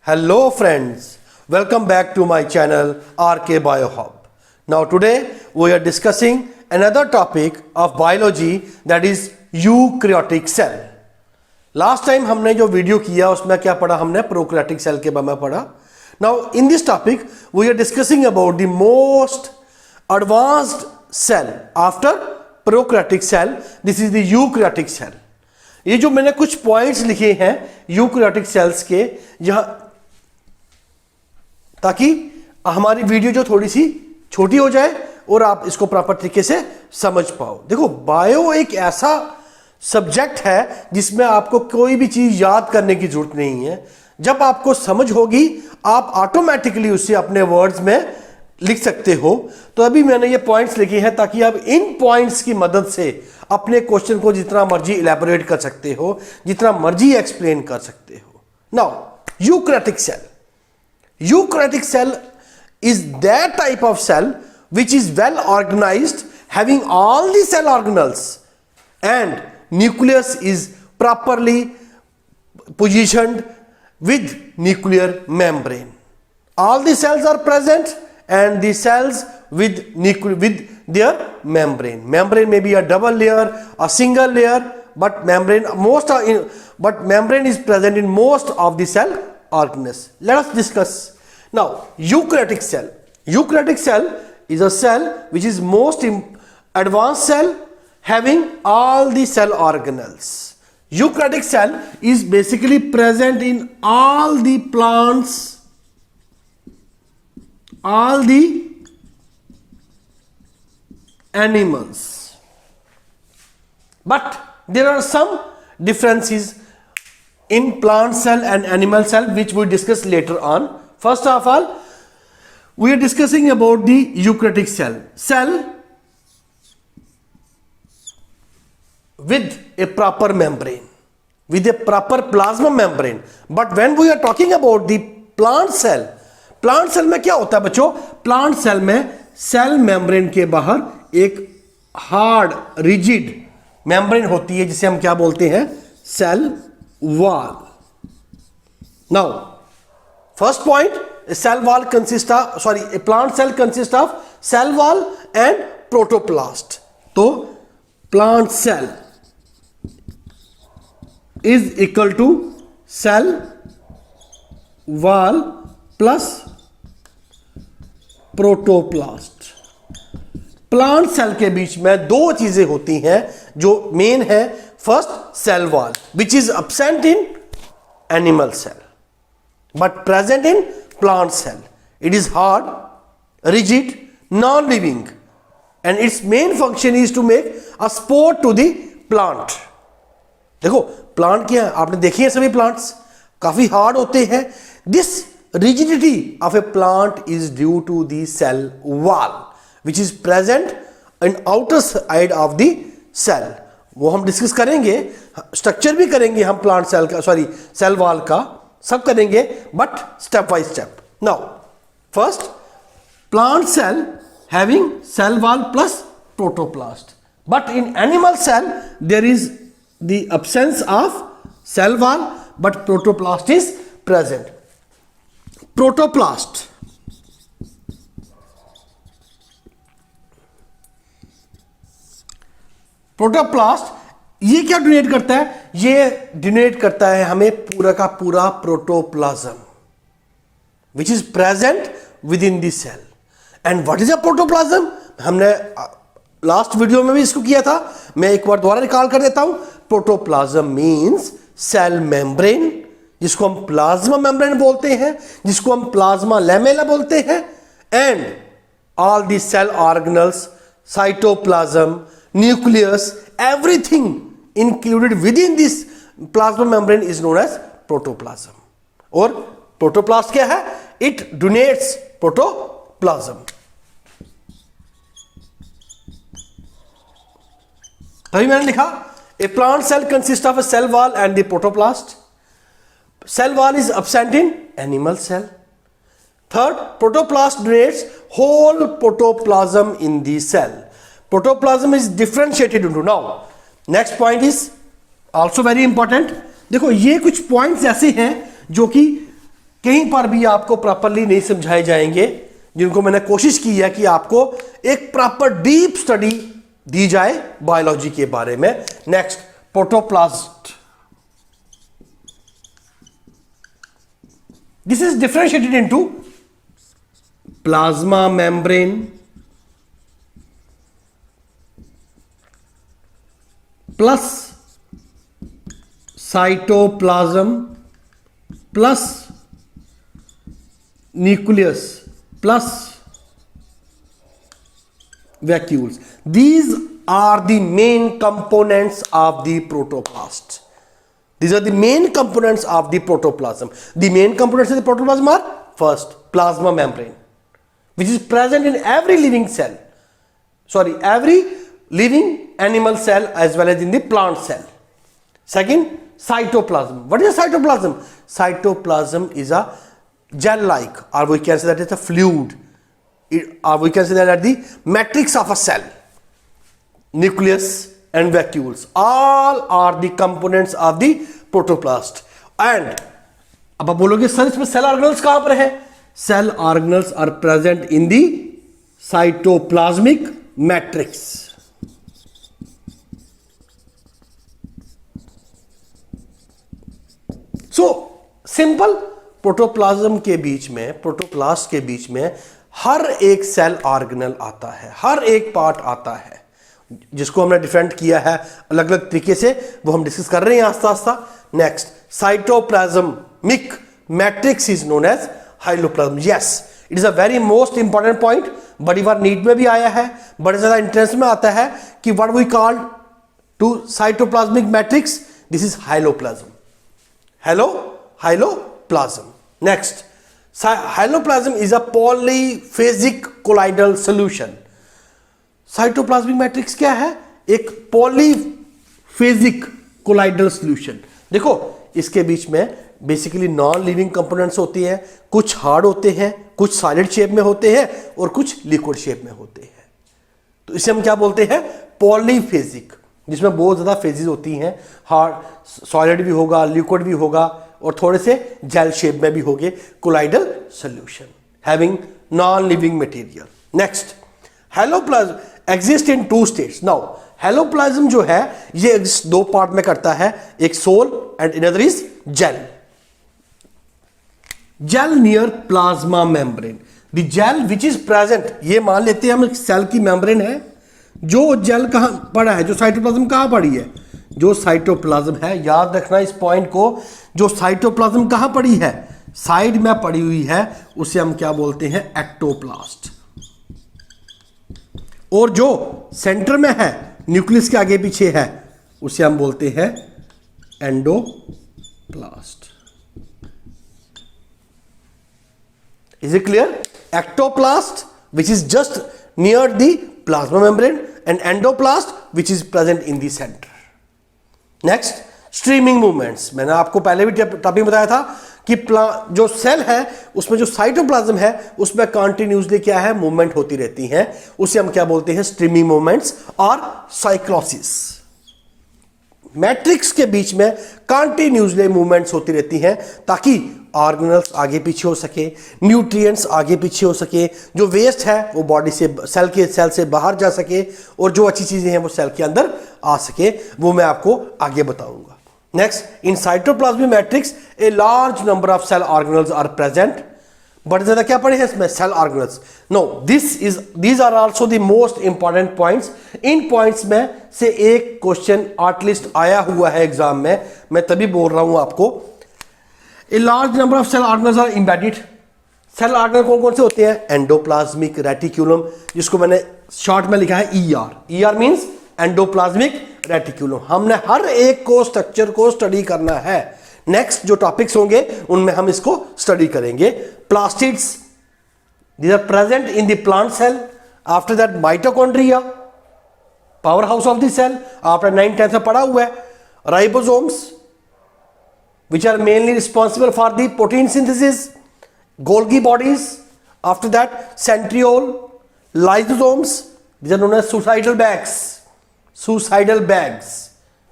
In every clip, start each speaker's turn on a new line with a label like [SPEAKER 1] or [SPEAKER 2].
[SPEAKER 1] Hello friends, welcome back to my channel RK BioHub. Now today we are discussing another topic of biology, that is eukaryotic cell. Last time हमने जो video किया उसमें क्या पढ़ा हमने, prokaryotic cell के बारे में पढ़ा. Now in this topic we are discussing about the most advanced cell after prokaryotic cell. This is the eukaryotic cell. ये जो मैंने कुछ पॉइंट्स लिखे हैं यूकैरियोटिक सेल्स के, जहां ताकि हमारी वीडियो जो थोड़ी सी छोटी हो जाए और आप इसको प्रॉपर तरीके से समझ पाओ. देखो, बायो एक ऐसा सब्जेक्ट है जिसमें आपको कोई भी चीज याद करने की जरूरत नहीं है. जब आपको समझ होगी आप ऑटोमेटिकली उसे अपने वर्ड्स में लिख सकते हो. तो अभी मैंने ये पॉइंट्स लिखे हैं ताकि आप इन पॉइंट्स की मदद से अपने क्वेश्चन को जितना मर्जी इलैबोरेट कर सकते हो, जितना मर्जी एक्सप्लेन कर सकते हो. Now eukaryotic cell. Eukaryotic cell is that type of cell which is well organized, having all the cell organelles, and nucleus is properly positioned with nuclear membrane. All the cells are present and the cells with their membrane. Membrane may be a double layer, a single layer, but membrane is present in most of the cell organelles. Let us discuss now eukaryotic cell. Eukaryotic cell is a cell which is most advanced cell having all the cell organelles. Eukaryotic cell is basically present in all the plants, all the animals, but there are some differences in plant cell and animal cell which we discuss later on. First of all, we are discussing about the eukaryotic cell. Cell with a proper membrane, with a proper plasma membrane. But when we are talking about the plant cell में क्या होता है बच्चों? Plant cell में cell membrane के बाहर एक hard rigid membrane होती है जिसे हम क्या बोलते हैं? Cell wall. Now, first point, a plant cell consists of cell wall and protoplast. So, plant cell is equal to cell wall plus protoplast. Plant cell के बीच में दो चीजें होती हैं जो मेन है. First, cell wall which is absent in animal cell but present in plant cell. It is hard, rigid, non-living, and its main function is to make a support to the plant. देखो, plant क्या है, आपने देखी है सभी plants काफी hard होते हैं. This rigidity of a plant is due to the cell wall which is present in outer side of the cell. वो हम डिस्कस करेंगे, स्ट्रक्चर भी करेंगे हम प्लांट सेल का, सेल वॉल का, सब करेंगे but step by step. Now first, plant cell having cell wall plus protoplast, but in animal cell there is the absence of cell wall but protoplast is present. Protoplast ये क्या donate करता है? ये donate करता है हमें पूरा का पूरा protoplasm which is present within the cell. And what is a protoplasm? हमने लास्ट वीडियो में भी इसको किया था, मैं एक बार दोबारा रिकॉल कर देता हूं. प्रोटोप्लाज्म मींस सेल मेम्ब्रेन, जिसको हम प्लाज्मा मेम्ब्रेन बोलते हैं, जिसको हम प्लाज्मा लैमेला बोलते हैं, and all the cell organelles, cytoplasm, nucleus, everything included with in this plasma membrane is known as protoplasm. और प्रोटोप्लास्ट क्या है? It denotes protoplasm. तभी मैंने लिखा a plant cell consist of a cell wall and the protoplast. Cell wall is absent in animal cell. Third, protoplast donates whole protoplasm in the cell. Protoplasm is differentiated into. Now, next point is also very important. देखो, ये कुछ points ऐसे हैं जो कि कहीं पर भी आपको प्रॉपरली नहीं समझाए जाएंगे, जिनको मैंने कोशिश की है कि आपको एक प्रॉपर डीप स्टडी दी जाए बायोलॉजी के बारे में। Next, protoplast. This is differentiated into plasma membrane, plus cytoplasm, plus nucleus, plus vacuoles. These are the main components of the protoplast. These are the main components of the protoplasm. The main components of the protoplasm are first plasma membrane, which is present in every living cell. Sorry, every living animal cell as well as in the plant cell. Second, cytoplasm. What is a cytoplasm? Cytoplasm is a gel-like, or we can say that it's a fluid, or we can say that the matrix of a cell. Nucleus and vacuoles, all are the components of the protoplast. And अब आप बोलोगे sir इसमें cell organelles कहां पर है? Cell organelles are present in the cytoplasmic matrix. So simple, protoplasm के बीच में, प्रोटोप्लास्ट के बीच में हर एक सेल ऑर्गेनल आता है, हर एक पार्ट आता है, जिसको हमने डिफरेंट किया है अलग अलग तरीके से, वो हम डिस्कस कर रहे हैं आस्ता आस्ता. Next, cytoplasmic matrix is known as hyaloplasm. Yes, it is a very most important point. बड़ी बार नीट में भी आया है, बड़े ज्यादा इंट्रेंस में आता है कि what we call to cytoplasmic matrix, this is hyaloplasm. Hyaloplasm. Next, hyaloplasm is a polyphasic colloidal solution. Cytoplasmic matrix क्या है? एक पॉलीफेजिक कोलाइडल सॉल्यूशन. देखो, इसके बीच में बेसिकली नॉन लिविंग कंपोनेंट्स होती हैं, कुछ हार्ड होते हैं, कुछ सॉलिड शेप में होते हैं और कुछ लिक्विड शेप में होते हैं. तो इसे हम क्या बोलते हैं? पॉलीफेजिक, जिसमें बहुत ज्यादा फेजेस होती हैं. हार्ड, सॉलिड भी होगा, लिक्विड भी होगा और थोड़े से जेल शेप में भी होंगे. Colloidal solution having non living material. Next, hyaloplasm exist in two states. Now hyaloplasm जो है ये एग्जिस्ट दो पार्ट में करता है, एक sol and another is gel. Gel near plasma membrane. The gel which is present, ये मान लेते हैं हम सेल की मेम्ब्रेन है. जो जेल कहां पड़ा है, जो साइटोप्लाज्म कहां पड़ी है, जो साइटोप्लाज्म है, याद रखना इस पॉइंट को, जो साइटोप्लाज्म कहां पड़ी है, साइड में पड़ी हुई है, उसे हम क्या बोलते हैं? एक्टोप्लास्ट. और जो सेंटर में है, न्यूक्लियस के आगे पीछे है, उसे हम बोलते हैं endoplast. Is it clear? Ectoplast which is just near the plasma membrane and endoplast which is present in the centre. Next, streaming movements. मैंने आपको पहले भी टॉपिक बताया था कि जो सेल है उसमें जो साइटोप्लाज्म है उसमें कंटिन्यूसली क्या है? मूवमेंट होती रहती हैं. उसे हम क्या बोलते हैं? स्ट्रीमिंग मूवमेंट्स और साइक्लोसिस. मैट्रिक्स के बीच में कंटिन्यूसली मूवमेंट्स होती रहती हैं ताकि ऑर्गेनल्स आगे पीछे हो सके, न्यूट्रिएंट्स आगे पीछे हो सके, जो वेस्ट है वो बॉडी से, सेल से बाहर जा सके, और जो अच्छी चीजें हैं वो सेल के अंदर आ सके. वो मैं आपको आगे बताऊंगा. Next, in cytoplasmic matrix a large number of cell organelles are present. बड़े ज्यादा क्या पड़े हैं इसमें? Cell organelles. No, these are also the most important points. इन पॉइंट्स में से एक क्वेश्चन एटलीस्ट आया हुआ है एग्जाम में, मैं तभी बोल रहा हूं आपको. A large number of cell organelles are embedded. Cell organelle कौन कौन से होते हैं? एंडोप्लाज्मिक रेटिक्यूलम, जिसको मैंने शॉर्ट में लिखा है ER. ER means endoplasmic reticulum. हमने हर एक को स्ट्रक्चर को स्टडी करना है. नेक्स्ट जो टॉपिक्स होंगे उनमें हम इसको स्टडी करेंगे. Plastids, these are present in the plant cell. After that mitochondria, powerhouse of the cell, आपने 9th-10th में पढ़ा हुआ है. Ribosomes, which are mainly responsible for the protein synthesis. Golgi bodies. After that, centriole, lysosomes. These are known as suicidal bags. Suicidal bags.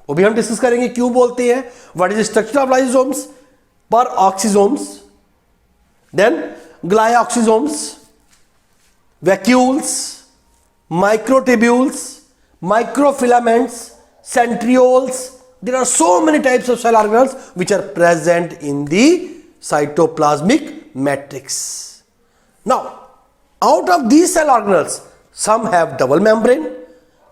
[SPEAKER 1] वो भी हम discuss करेंगे क्यों बोलते हैं. What is the structure of lysosomes? Peroxisomes. Then glyoxysomes, vacuoles, microtubules, microfilaments, centrioles. There are so many types of cell organelles which are present in the cytoplasmic matrix. Now, out of these cell organelles, some have double membrane,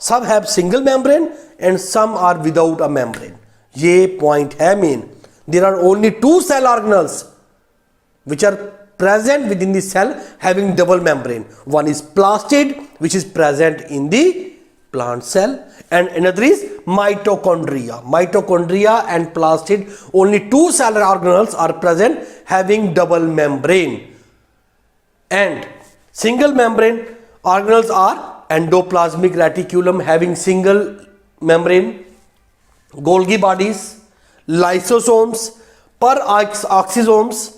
[SPEAKER 1] some have single membrane, and some are without a membrane. ये point है main. There are only two cell organelles which are present within the cell having double membrane. One is plastid, which is present in the plant cell, and another is mitochondria. Mitochondria and plastid, only two cell organelles are present having double membrane. And single membrane organelles are endoplasmic reticulum having single membrane, Golgi bodies, lysosomes, peroxisomes,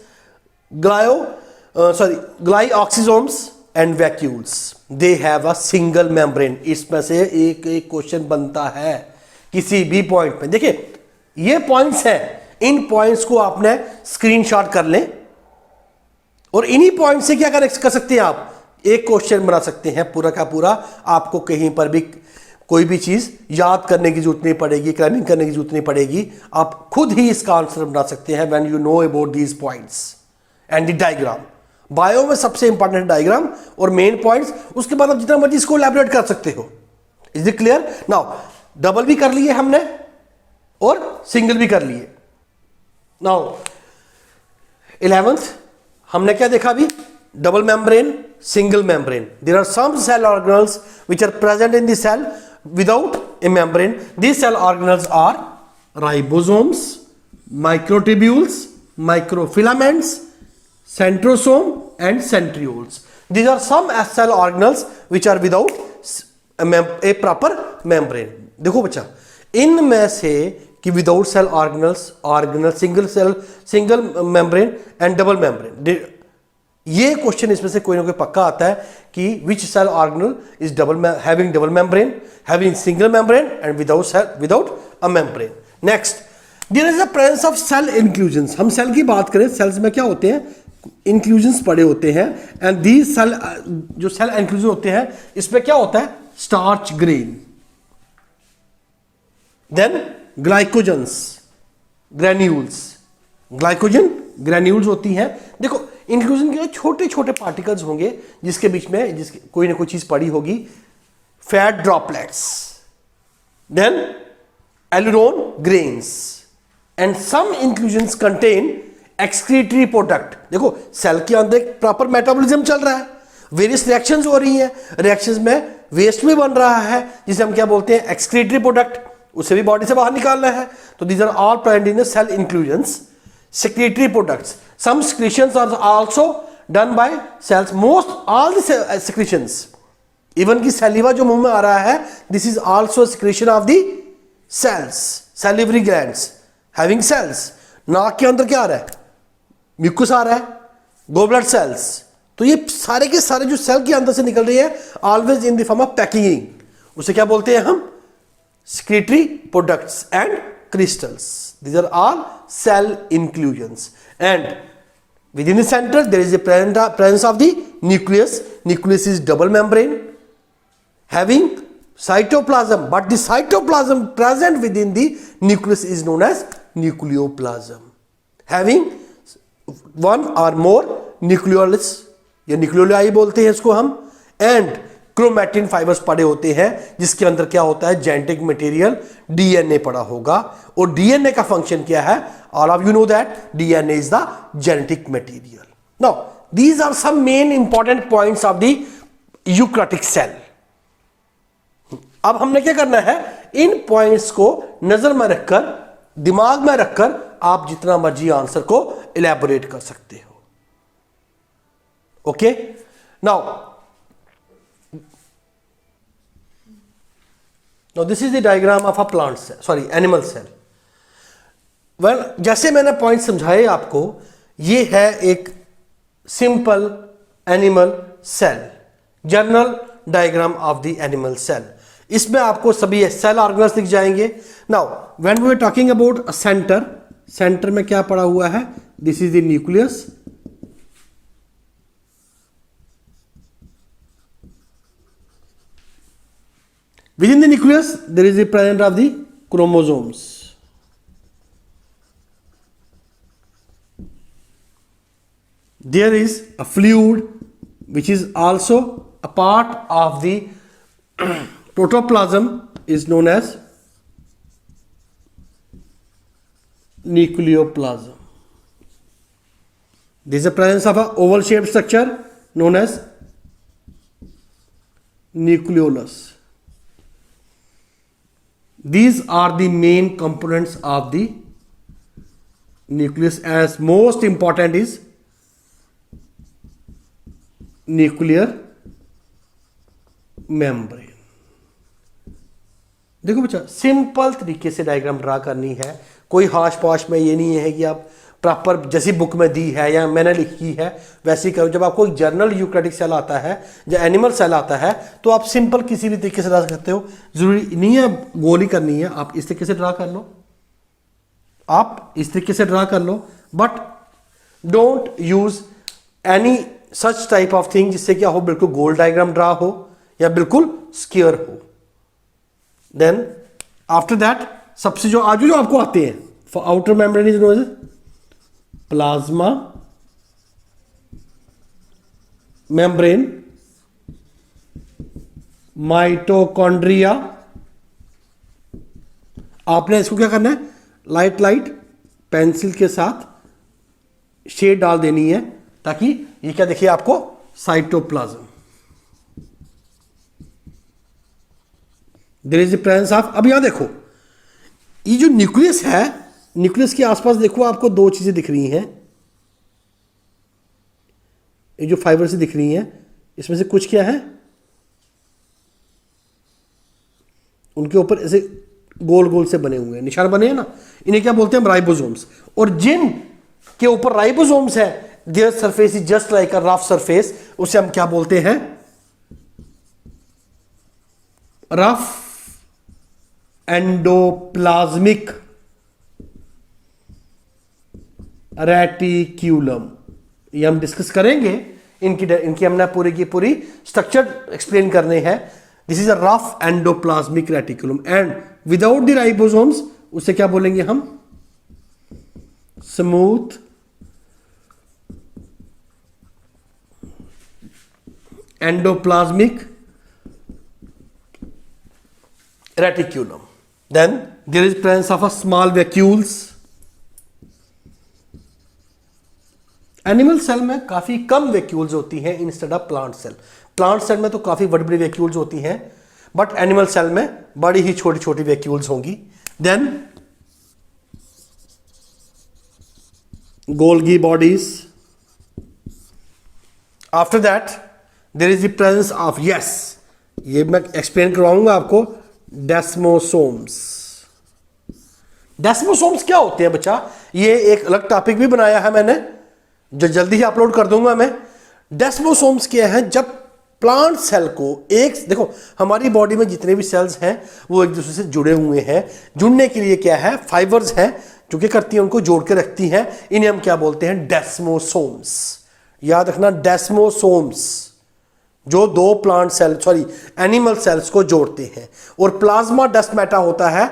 [SPEAKER 1] glyoxysomes and vacuoles. They have a single membrane. इसमें से एक question बनता है किसी भी point पे. देखिए ये पॉइंट्स हैं, इन पॉइंट्स को आपने स्क्रीनशॉट कर लें और इन्हीं पॉइंट से क्या कर सकते हैं आप एक क्वेश्चन बना सकते हैं पूरा का पूरा. आपको कहीं पर भी कोई भी चीज याद करने की जरूरत नहीं पड़ेगी, क्रैमिंग करने की जरूरत नहीं पड़ेगी. आप खुद ही इसका आंसर बना सकते हैं when you know about these points and the diagram. Bio में सबसे इंपॉर्टेंट डायग्राम और मेन पॉइंट्स, उसके बाद आप जितना मर्जी इसको एलैबोरेट कर सकते हो. Is it clear? Now double भी कर लिए हमने और सिंगल भी कर लिए. नाउ 11th हमने क्या देखा अभी? Double membrane, single membrane. There are some cell organelles which are present in the cell without a membrane. These cell organelles are ribosomes, microtubules, microfilaments, centrosome and centrioles. These are some cell organelles which are without a proper membrane. देखो बच्चा, इनमें से कि without cell organelle, single membrane and double membrane, ये question इसमें से कोई ना कोई पक्का आता है कि which cell organelle is having double membrane, having single membrane and without a membrane. Next, there is a presence of cell inclusions. हम सेल की बात करें, सेल्स में क्या होते हैं? इंक्लूजन्स पड़े होते हैं. एंड दीज सेल, जो सेल इंक्लूजन होते हैं, इसमें क्या होता है? Starch grain, then glycogens, granules. Glycogen granules होती हैं. देखो इंक्लूजन के छोटे छोटे पार्टिकल्स होंगे जिसके बीच में कोई ना कोई चीज पड़ी होगी. Fat droplets, then aleurone grains, and some inclusions contain excretory product. देखो सेल के अंदर एक प्रॉपर मेटाबॉलिज्म चल रहा है, वेरियस रिएक्शंस हो रही हैं, रिएक्शंस में वेस्ट भी बन रहा है जिसे हम क्या बोलते हैं? Excretory product. उसे भी बॉडी से बाहर निकालना है. तो these are all present in cell inclusions. Secretory products, some secretions are also done by cells. Most all the secretions, even की saliva जो मुंह में आ रहा है, this is also secretion of the cells, salivary glands having cells. नाक के अंदर क्या आ रहा है? म्यूकस आ रहा है, गोबलेट सेल्स. तो ये सारे के सारे जो सेल के अंदर से निकल रही है, always in the form of packing. उसे क्या बोलते हैं हम? secretory products and crystals. These are all cell inclusions. And within the center there is a presence of the nucleus. Nucleus is double membrane having cytoplasm, but the cytoplasm present within the nucleus is known as nucleoplasm, having one or more nucleolus, या nucleoli बोलते हैं इसको हम. And chromatin fibres पड़े होते हैं जिसके अंदर क्या होता है? जेनेटिक मटेरियल, डीएनए पड़ा होगा. और डीएनए का फंक्शन क्या है? All of you know that DNA is the genetic material. Now these are some main important points of the eukaryotic cell. अब हमने क्या करना है? इन पॉइंट्स को नजर में रखकर, दिमाग में रखकर आप जितना मर्जी आंसर को इलैबोरेट कर सकते हो. Okay, now this is the diagram of a plant cell, sorry animal cell. Well, जैसे मैंने पॉइंट समझाए आपको, ये है एक simple animal cell, general diagram of the animal cell. इसमें आपको सभी सेल ऑर्गेनल्स दिख जाएंगे. Now when we are talking about a center, center में क्या पड़ा हुआ है? This is the nucleus, Within the nucleus, there is the presence of the chromosomes. There is a fluid which is also a part of the protoplasm, is known as nucleoplasm. There is a presence of a oval shaped structure known as nucleolus. These are the main components of the nucleus, as most important is nuclear membrane. देखो बच्चा, simple तरीके से diagram draw करनी है, कोई हाश पाश में ये नहीं है कि आप प्रॉपर जैसी बुक में दी है या मैंने लिखी है वैसी करो। जब आपको एक जर्नल यूकैरियोटिक सेल आता है या एनिमल सेल आता है तो आप सिंपल किसी भी तरीके से ड्रा सकते हो, जरूरी नहीं है गोल ही करनी है, आप इस तरीके से ड्रा कर लो, आप इस तरीके से ड्रा कर लो, but don't use any such type of thing जिससे क्या हो, बिल्कुल गोल डायग्राम ड्रा हो या बिल्कुल स्क्वायर हो। देन आफ्टर दैट सबसे जो आज जो आपको आते हैं, for outer membrane is known as plasma membrane, mitochondria. आपने इसको क्या करना है, लाइट लाइट पेंसिल के साथ शेड डाल देनी है ताकि ये क्या देखिए आपको, cytoplasm. There is the presence of, अब यहां देखो ये जो न्यूक्लियस है, न्यूक्लियस के आसपास देखो आपको दो चीजें दिख रही हैं, ये जो फाइबर से दिख रही हैं, इसमें से कुछ क्या है, उनके ऊपर ऐसे गोल गोल से बने हुए हैं, निशान बने हैं ना, इन्हें क्या बोलते हैं, राइबोसोम्स। और जिन के ऊपर राइबोसोम्स है, their surface is just like a rough surface, उसे हम क्या बोलते हैं, रफ एंडोप्लाज्मिक रेटिक्यूलम। ये हम डिस्कस करेंगे, इनकी हमने पूरी की पूरी स्ट्रक्चर एक्सप्लेन करने हैं। This is a rough endoplasmic reticulum and without the ribosomes उसे क्या बोलेंगे हम, smooth endoplasmic reticulum. Then there is presence of a small vacuoles. Animal cell में काफी कम वैक्यूल्स होती हैं instead of plant cell. Plant cell में तो काफी बड़ी बड़ी वैक्यूल्स होती हैं, बट एनिमल सेल में बड़ी ही छोटी छोटी वैक्यूल्स होंगी। Then Golgi bodies. After that there is the presence of, yes ये मैं एक्सप्लेन करवाऊंगा आपको, डेस्मोसोम्स। डेस्मोसोम्स क्या होते हैं बच्चा, ये एक अलग टॉपिक भी बनाया है मैंने, जो जल्दी ही अपलोड कर दूंगा मैं। डेस्मोसोम्स क्या है, जब प्लांट सेल को एक, देखो हमारी बॉडी में जितने भी सेल्स हैं वो एक दूसरे से जुड़े हुए हैं, जुड़ने के लिए क्या है, फाइबर्स हैं जो क्या करती हैं, उनको जोड़ के रखती हैं, इन्हें हम क्या बोलते हैं, डेस्मोसोम्स। याद रखना, डेस्मोसोम्स जो दो plant cell, sorry animal cells को जोड़ते हैं। और प्लाज्मा डस्ट मैटा होता है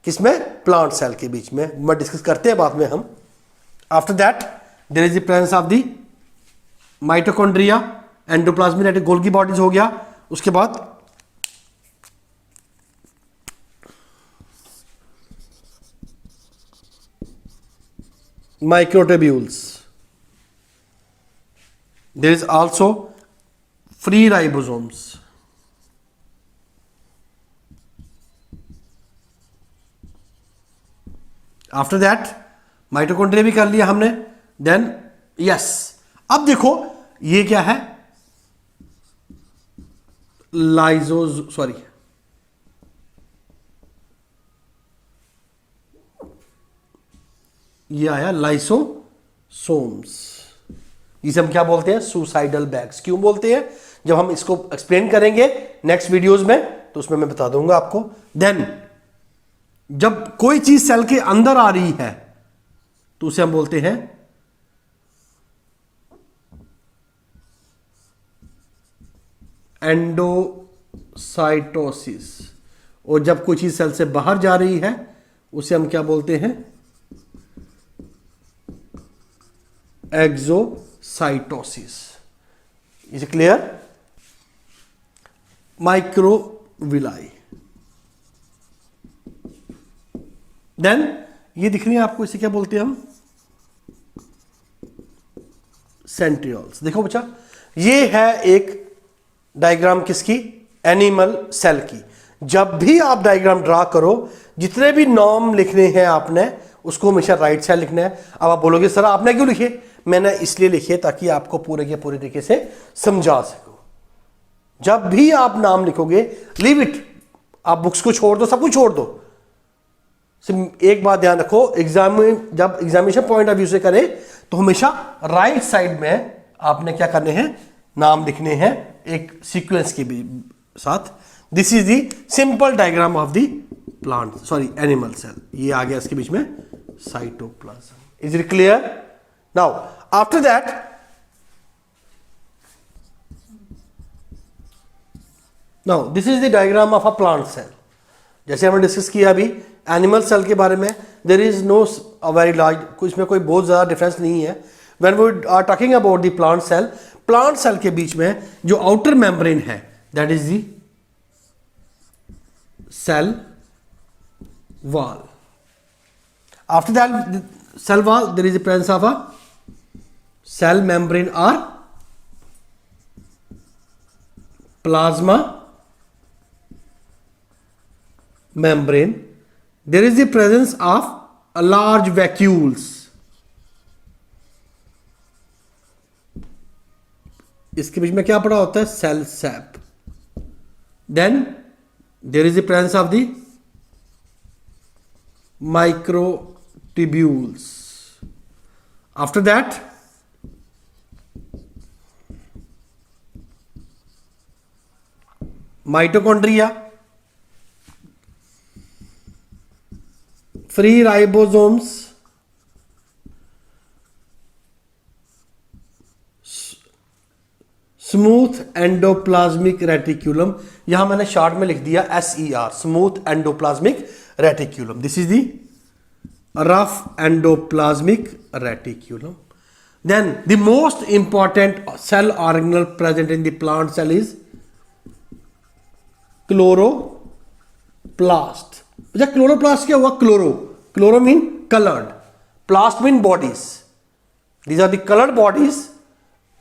[SPEAKER 1] किसमें, प्लांट सेल के बीच में, मैं डिस्कस करते हैं बाद में हम। After that there is the presence of the mitochondria, endoplasmic Golgi bodies हो गया। उसके बाद microtubules, there is also free ribosomes. After that mitochondria भी कर लिया हमने। देन यस, अब देखो ये क्या है, लाइजोज, सॉरी ये आया लाइसोसोम्स। इसे हम क्या बोलते हैं, सुसाइडल बैग्स। क्यों बोलते हैं, जब हम इसको एक्सप्लेन करेंगे नेक्स्ट वीडियोस में तो उसमें मैं बता दूंगा आपको। देन जब कोई चीज सेल के अंदर आ रही है तो उसे हम बोलते हैं एंडोसाइटोसिस। और जब कोई चीज सेल से बाहर जा रही है उसे हम क्या बोलते हैं? Exocytosis. Is it clear? Microvilli. Then ये दिख रही है आपको, इसे क्या बोलते हैं हम? सेंट्रियोल्स। देखो बच्चा, ये है एक डायग्राम किसकी? एनिमल सेल की। जब भी आप डायग्राम ड्रा करो, जितने भी नॉर्म लिखने हैं आपने उसको हमेशा राइट साइड लिखना है। अब आप बोलोगे सर आपने क्यों लिखे? मैंने इसलिए लिखे ताकि आपको पूरे के पूरे तरीके से समझा सकूं। जब भी आप नाम लिखोगे, लीव इट, आप बुक्स को छोड़ दो, सब कुछ छोड़ दो। एक बात ध्यान रखो, एग्जाम में जब एग्जामिनेशन पॉइंट ऑफ व्यू से करें तो हमेशा राइट साइड में आपने क्या करने हैं? नाम लिखने हैं एक सीक्वेंस के साथ। This is the simple diagram of the plant, sorry animal cell. ये आ गया इसके बीच में cytoplasm. Is it clear? Now after that now this is the diagram of a plant cell. जैसे हमने डिस्कस किया अभी एनिमल सेल के बारे में, there is no very large, इसमें कोई बहुत ज़्यादा डिफरेंस नहीं है। When we are talking about the plant cell के बीच में जो आउटर मेम्ब्रेन है that is the cell wall. After that cell wall there is the presence of a cell membrane और plasma membrane. There is the presence of a large vacuoles. इसके बीच में क्या पड़ा होता है? Cell sap. Then there is the presence of the microtubules. After that mitochondria, free ribosomes, smooth endoplasmic reticulum, यहां मैंने शॉर्ट में लिख दिया SER, smooth endoplasmic reticulum. This is the rough endoplasmic reticulum. Then the most important cell organelle present in the plant cell is chloroplast. अच्छा, chloroplast क्या हुआ? Chloro mean coloured, plast mean bodies. These are the coloured bodies.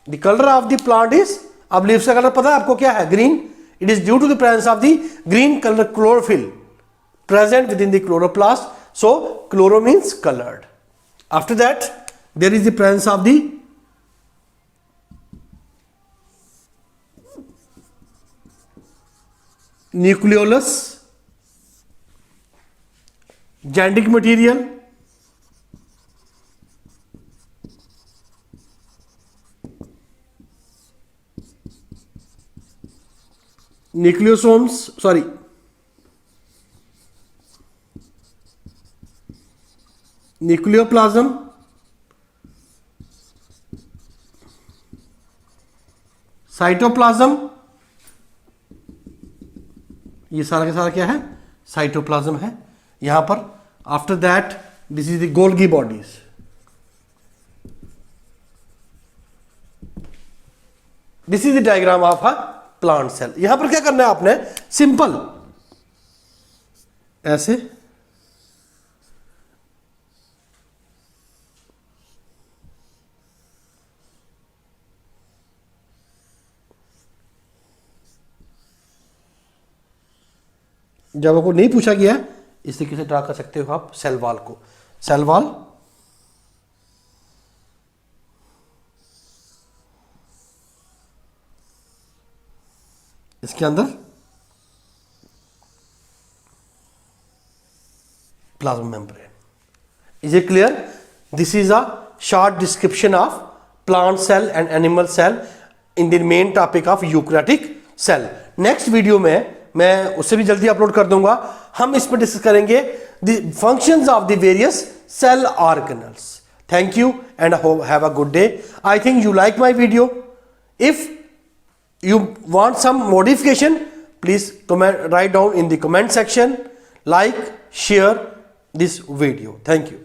[SPEAKER 1] The colour of the plant is, अब leaves का colour पता है आपको क्या है? Green. It is due to the presence of the green colour chlorophyll present within the chloroplast. So chloro means coloured. After that there is the presence of the nucleolus, genetic material, nucleosomes, sorry nucleoplasm, cytoplasm, ये सारा का सारा क्या है? Cytoplasm है यहां पर। After that this is the Golgi bodies. This is the diagram of a plant cell. यहां पर क्या करना है आपने? सिंपल ऐसे जब आपको नहीं पूछा गया इस तरीके से ड्रा कर सकते हो आप सेल वॉल को। सेल वॉल इसके अंदर plasma membrane. Is it clear? This is a short description of plant cell and animal cell in the main topic of eukaryotic cell. Next video में मैं उससे भी जल्दी अपलोड कर दूंगा। हम इसमें डिस्कस करेंगे the functions of the various cell organelles. Thank you and have a good day. I think you like my video. If you want some modification, please comment, write down in the comment section, like, share this video. Thank you.